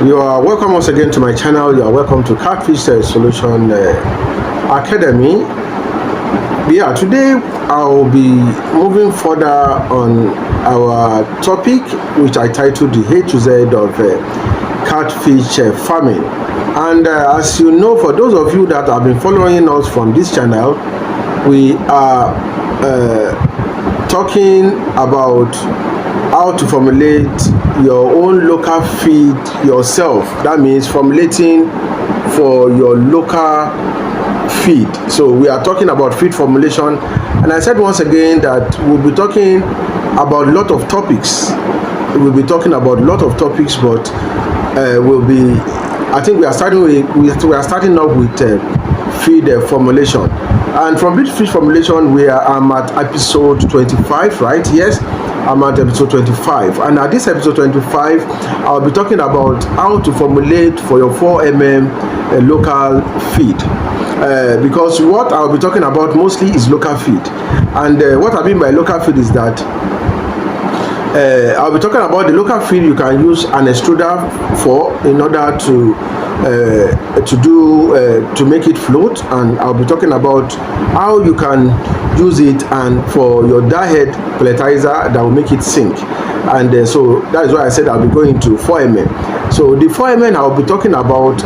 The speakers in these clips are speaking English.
You are welcome once again to my channel. You are welcome to Catfish Solution Academy. Yeah, today I'll be moving further on our topic, which I titled the A to Z of catfish farming. And as you know, for those of you that have been following us from this channel, we are talking about how to formulate your own local feed yourself. That means formulating for your local feed. So we are talking about feed formulation, and I said once again that we'll be talking about a lot of topics. We'll be talking about a lot of topics, but I think we are starting off with feed formulation. And from feed formulation, I'm at episode 25, right? Yes, I'm at episode 25, and at this episode 25 I'll be talking about how to formulate for your 4mm local feed, because what I'll be talking about mostly is local feed. And what I mean by local feed is that I'll be talking about the local feed you can use an extruder for in order to make it float, and I'll be talking about how you can use it and for your die head pelletizer that will make it sink. And so that is why I said I'll be going to 4mm. So the 4mm I'll be talking about,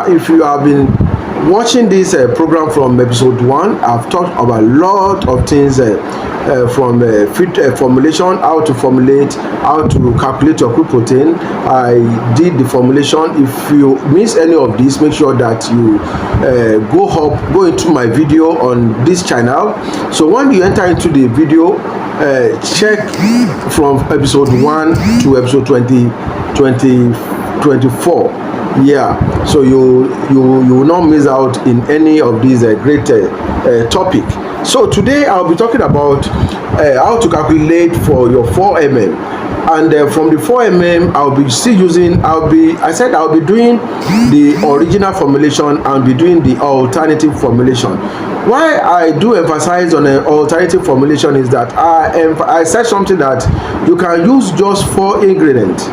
if you have been watching this program from episode 1, I've talked about a lot of things from feed formulation, how to formulate, how to calculate your crude protein. I did the formulation. If you miss any of this, make sure that you go into my video on this channel. So when you enter into the video, check from episode 1 to episode 24. Yeah, so you will not miss out in any of these great topic. So today I'll be talking about how to calculate for your 4mm, and from the 4mm I'll be still using, I'll be doing the original formulation and be doing the alternative formulation. Why I do emphasize on an alternative formulation is that I said something that you can use just 4 ingredients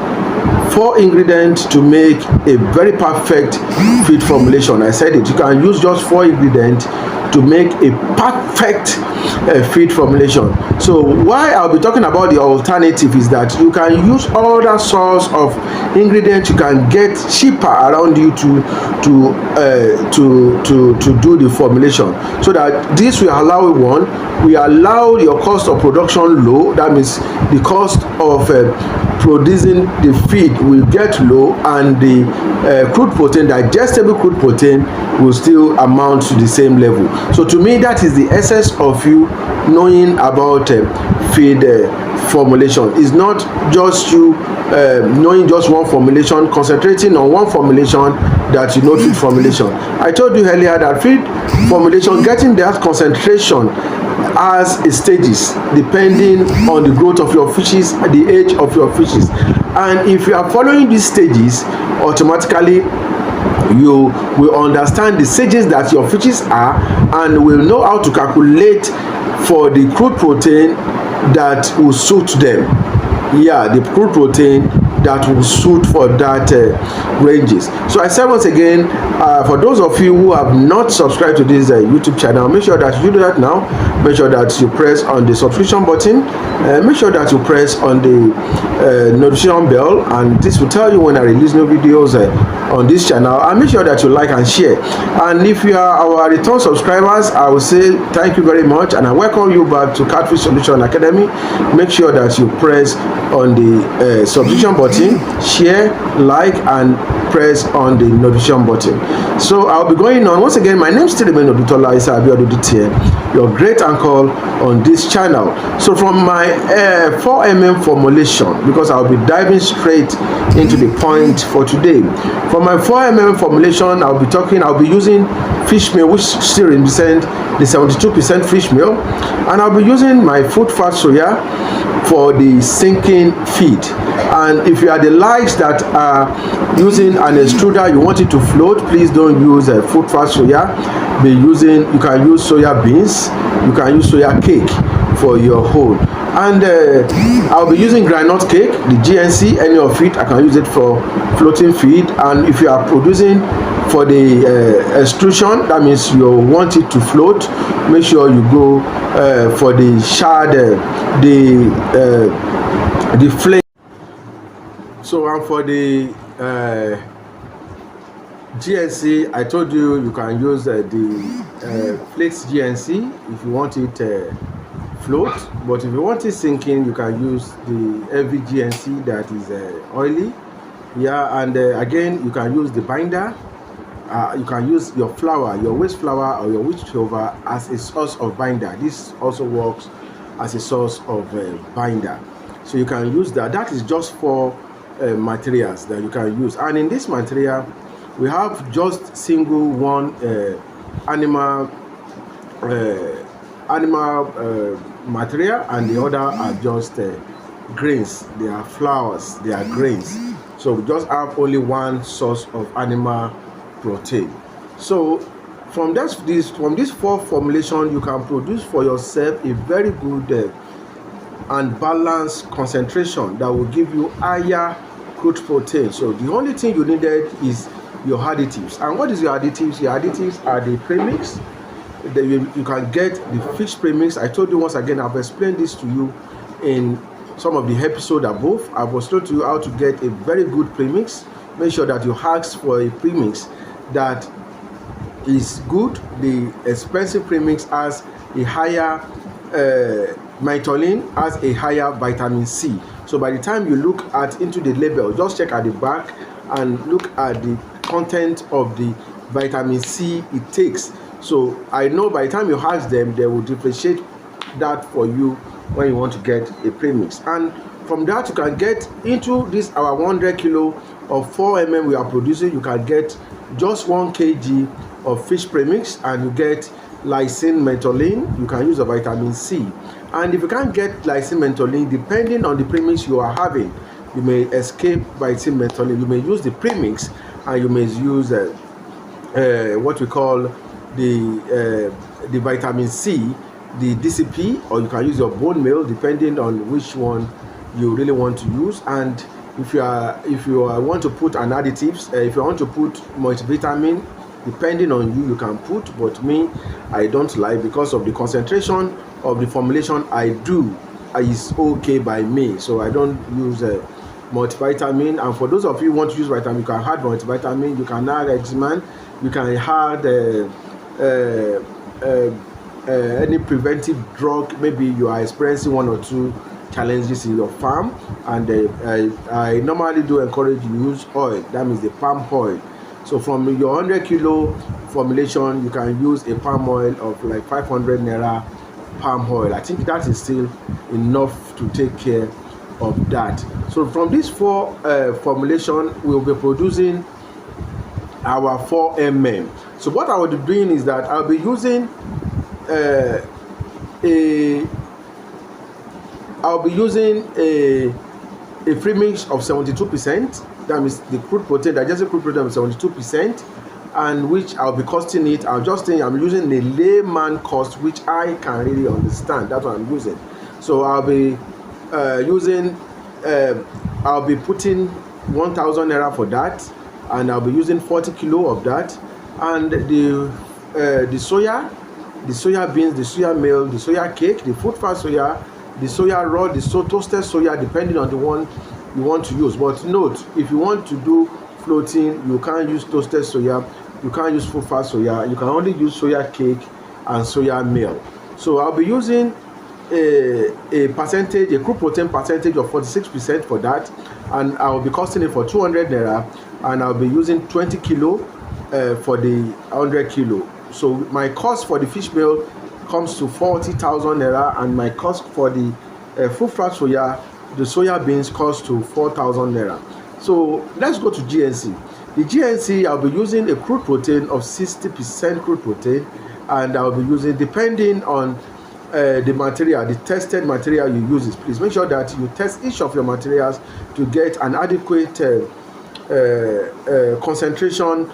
to make a very perfect feed formulation. I said it, you can use just 4 ingredients to make a perfect feed formulation. So why I'll be talking about the alternative is that you can use other source of ingredients you can get cheaper around you to do the formulation, so that this will allow we allow your cost of production low. That means the cost of producing the feed will get low, and the crude protein, digestible crude protein, will still amount to the same level. So to me, that is the essence of you knowing about feed formulation. It's not just you knowing just one formulation, concentrating on one formulation, that you know feed formulation. I told you earlier that feed formulation, getting that concentration has stages depending on the growth of your fishes, the age of your fishes, and if you are following these stages, automatically you will understand the stages that your fishes are, and will know how to calculate for the crude protein that will suit them. Yeah, the crude protein that will suit for that ranges. So I said once again, for those of you who have not subscribed to this YouTube channel, make sure that you do that now. Make sure that you press on the subscription button, make sure that you press on the notification bell, and this will tell you when I release new videos on this channel. And make sure that you like and share. And if you are our return subscribers, I will say thank you very much, and I welcome you back to Catfish Solution Academy. Make sure that you press on the subscription button, share, like, and press on the notification button. So I'll be going on. Once again, my name is still Odutola Isa Abiodudite, your great uncle on this channel. So from my 4mm formulation, because I'll be diving straight into the point for today. For my 4mm formulation, I'll be using fish meal, which still represent the 72% fish meal, and I'll be using my food fat soya for the sinking feed. And if you are the likes that are using an extruder, you want it to float, please don't use food fat soya. You can use soya beans, you can use soya cake for your whole. And I'll be using groundnut cake, the GNC, any of it. I can use it for floating feed. And if you are producing for the extrusion, that means you want it to float, make sure you go for the shard, the flame. So and for the GNC, I told you can use the flakes GNC if you want it float, but if you want it sinking, you can use the heavy GNC that is oily. Yeah, and again, you can use the binder. You can use your flour, your waste flour or your whichever as a source of binder. This also works as a source of binder. So you can use that. That is just for materials that you can use. And in this material, we have just single one animal material, and the other are just grains. They are flours, they are grains. So we just have only one source of animal protein. So from this four formulation, you can produce for yourself a very good and balanced concentration that will give you higher crude protein. So the only thing you needed is your additives. And what is your additives? Your additives are the premix. You can get the fish premix. I told you once again, I've explained this to you in some of the episodes above. I was told to you how to get a very good premix. Make sure that you ask for a premix that is good. The expensive premix has a higher mytolin, has a higher vitamin C. So by the time you look into the label, just check at the back and look at the content of the vitamin C it takes. So I know by the time you ask them, they will differentiate that for you when you want to get a premix. And from that, you can get into this our 100 kilo of 4 mm we are producing. You can get just 1 kg of fish premix, and you get lysine mentholin. You can use a vitamin C. And if you can't get lysine mentholin, depending on the premix you are having, you may escape lysine mentholin. You may use the premix, and you may use what we call the vitamin C, the DCP, or you can use your bone meal, depending on which one you really want to use. And if you want to put an additives, if you want to put multivitamin, depending on you can put, but me, I don't like, because of the concentration of the formulation I do is okay by me, so I don't use multivitamin. And for those of you who want to use vitamin, you can add multivitamin, you can add X-Man, you can add any preventive drug. Maybe you are experiencing 1 or 2 challenges in your farm, and I normally do encourage you to use oil, that means the palm oil. So from your 100 kilo formulation, you can use a palm oil of like 500 naira palm oil. I think that is still enough to take care of that. So from these 4 formulation, we will be producing our 4 mm. So what I will be doing is that I'll be using a premix of 72%. That means the crude protein, digestive crude protein of 72%, and which I'll be costing it. I'm using a layman cost, which I can really understand. That's what I'm using. So I'll be I'll be putting 1,000 naira for that, and I'll be using 40 kilo of that. And the soya beans, the soya meal, the soya cake, the food fat soya, the soya raw, the toasted soya, depending on the one you want to use. But note, if you want to do floating, you can't use toasted soya, you can't use food fat soya, you can only use soya cake and soya meal. So I'll be using a crude protein percentage of 46% for that, and I'll be costing it for 200 naira, and I'll be using 20 kilo for the 100 kilo. So my cost for the fish meal comes to 40,000 naira, and my cost for the food fat soya, the soya beans, cost to 4,000 naira. So let's go to GNC. The GNC, I'll be using a crude protein of 60% crude protein, and I'll be using, depending on the material, the tested material you use. Please make sure that you test each of your materials to get an adequate concentration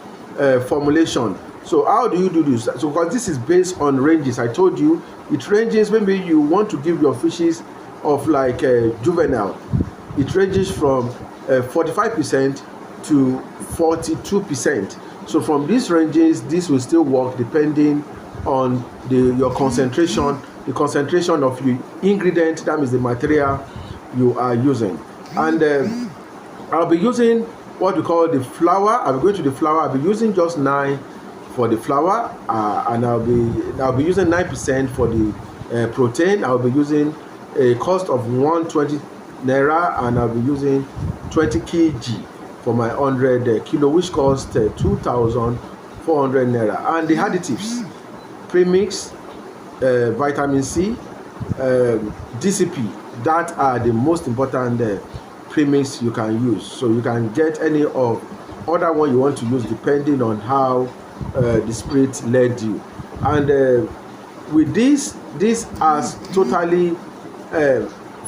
formulation So how do you do this? So because this is based on ranges, I told you it ranges. Maybe you want to give your fishes of like juvenile, it ranges from 45% to 42%. So from these ranges, this will still work depending on your concentration, the concentration of your ingredient, that means the material you are using. And I'll be using what we call the flour. I'll be going to the flour. I'll be using just 9 for the flour, and I'll be using 9% for the protein. I'll be using a cost of 120 naira, and I'll be using 20 kg for my 100 kilo, which costs 2,400 naira. And the additives: premix, vitamin C, DCP, that are the most important premix you can use. So you can get any of other one you want to use depending on how the spirit led you. And with this has totally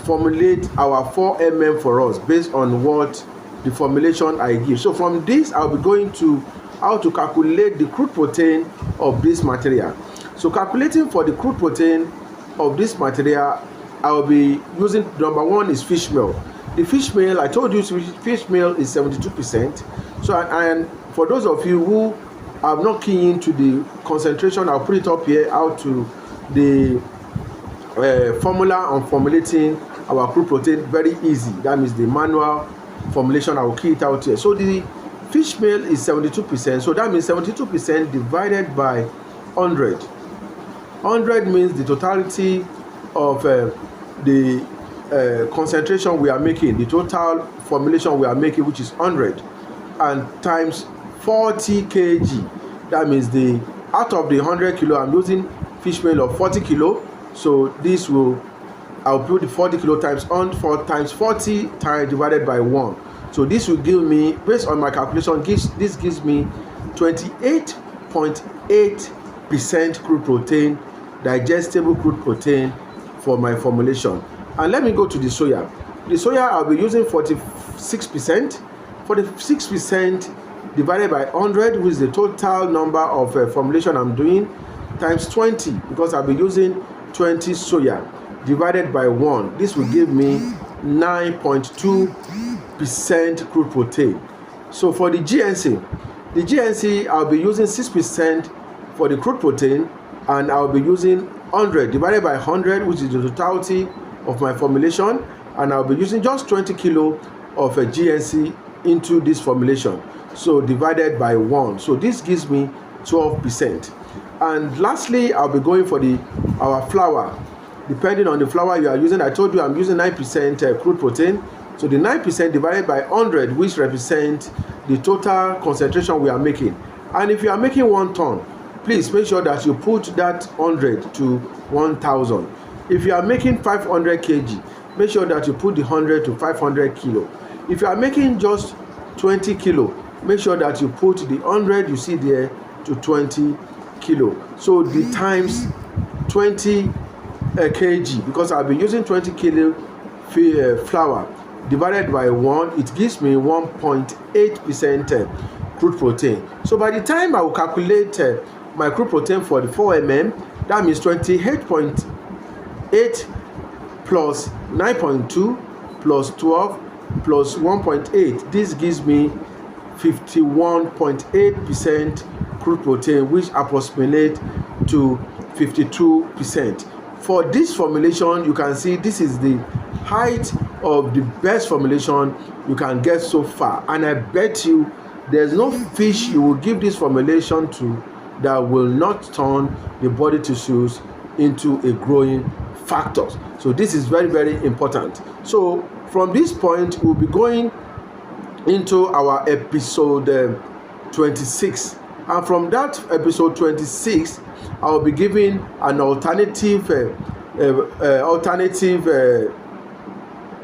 formulate our 4mm for us based on what the formulation I give. So from this, I'll be going to how to calculate the crude protein of this material. So calculating for the crude protein of this material, I'll be using, number one is fish meal. The fish meal, I told you fish meal is 72%. So and for those of you who are not keen into the concentration, I'll put it up here, how to the formula on formulating our crude protein, very easy. That means the manual formulation, I will key it out here. So the fish meal is 72%. So that means 72% divided by 100. 100 means the totality of the concentration we are making, the total formulation we are making, which is 100, and times 40 kg. That means the out of the 100 kilo, I'm using fish meal of 40 kilo. So this will, I'll put the 40 kilo times 40 times divided by 1. So this will give me, based on my calculation, this gives me 28.8% crude protein, digestible crude protein for my formulation. And let me go to the soya. The soya, I'll be using 46%. 46% divided by 100, which is the total number of formulation I'm doing, times 20, because I'll be using 20 soya divided by 1. This will give me 9.2% crude protein. So for the GNC, I'll be using 6% for the crude protein, and I'll be using 100 divided by 100, which is the totality of my formulation, and I'll be using just 20 kilo of a GNC into this formulation. So divided by 1. So this gives me 12%. And lastly, I'll be going for our flour. Depending on the flour you are using, I told you I'm using 9% crude protein. So the 9% divided by 100, which represents the total concentration we are making. And if you are making 1 ton, please make sure that you put that 100 to 1,000. If you are making 500 kg, make sure that you put the 100 to 500 kilo. If you are making just 20 kilo, make sure that you put the 100 you see there to 20 kilo. So the times 20 kg, because I'll be using 20 kilo flour divided by 1, it gives me 1.8% crude protein. So by the time I will calculate my crude protein for the 4mm, that means 28.8 plus 9.2 plus 12 plus 1.8. This gives me 51.8% crude protein, which approximates to 52%. For this formulation, you can see this is the height of the best formulation you can get so far, and I bet you there's no fish you will give this formulation to that will not turn the body tissues into a growing factor. So this is very, very important. So from this point, we'll be going into our episode 26, and from that episode 26, I will be giving an alternative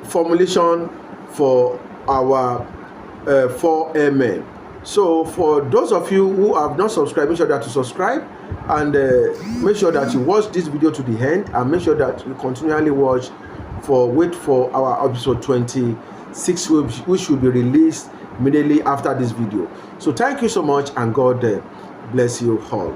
formulation for our 4mm. So for those of you who have not subscribed, make sure that you subscribe, and make sure that you watch this video to the end, and make sure that you continually wait for our episode 26, which will be released immediately after this video. So thank you so much, and God bless you all.